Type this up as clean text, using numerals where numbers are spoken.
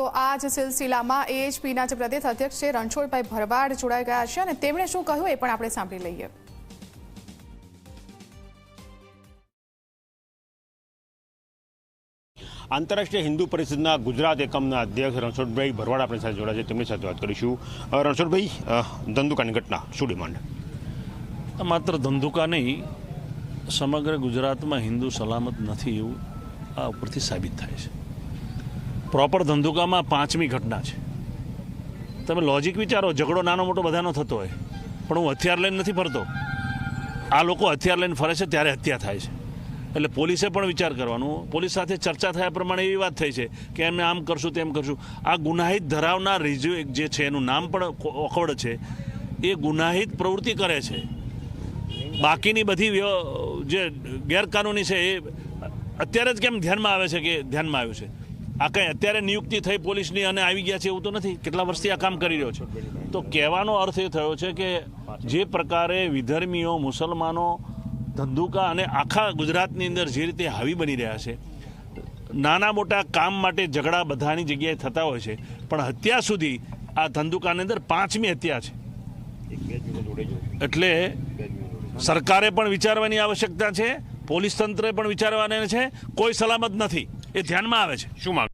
તો આ જ સિલસિલામાં એએચપીના જે પ્રદેશ અધ્યક્ષ છે રણછોડભાઈ ભરવાડ જોડાઈ ગયા છે અને તેમણે શું કહ્યું એ પણ આપણે સાંભળી લઈએ। આંતરરાષ્ટ્રીય હિન્દુ પરિષદના ગુજરાત એકમના અધ્યક્ષ રણછોડભાઈ ભરવાડ આપણી સાથે જોડાયા છે, તેમની સાથે વાત કરીશું। રણછોડભાઈ, ધંધુકાની ઘટના શું ડિમાન્ડ? માત્ર ધંધુકા નહીં, સમગ્ર ગુજરાતમાં હિન્દુ સલામત નથી એવું આ ઉપરથી સાબિત થાય છે। પ્રોપર ધંધુકામાં 5મી ઘટના છે। તમે લોજિક વિચારો, ઝઘડો નાનો મોટો બધાનો થતો હોય, પણ હું હથિયાર લઈને નથી ફરતો, આ લોકો હથિયાર લઈને ફરે છે ત્યારે હત્યા થાય છે। એટલે પોલીસે પણ વિચાર કરવાનું। પોલીસ સાથે ચર્ચા થયા પ્રમાણે એવી વાત થઈ છે કે એમને આમ કરશું તેમ કરશું। આ ગુનાહિત ધરાવનાર જે છે એનું નામ પણ ઓકવડ છે, એ ગુનાહિત પ્રવૃત્તિ કરે છે। બાકીની બધી જે ગેરકાનૂની છે એ અત્યારે જ કેમ ધ્યાનમાં આવે છે કે ધ્યાનમાં આવ્યું છે? આ કંઈ અત્યારે નિયુક્તિ થઈ પોલીસની અને આવી ગયા છે એવું તો નથી, કેટલા વર્ષથી આ કામ કરી રહ્યો છે। તો કહેવાનો અર્થ એ થયો છે કે જે પ્રકારે વિધર્મીઓ, મુસલમાનો ધંધુકા અને આખા ગુજરાતની અંદર જે રીતે હાવી બની રહ્યા છે, નાના મોટા કામ માટે ઝઘડા બધાની જગ્યાએ થતા હોય છે, પણ હત્યા સુધી આ ધંધુકાની અંદર 5મી હત્યા છે। એટલે સરકારે પણ વિચારવાની આવશ્યકતા છે, પોલીસ તંત્રે પણ વિચારવાની છે। કોઈ સલામત નથી, એ ધ્યાનમાં આવે છે। શું માંગ?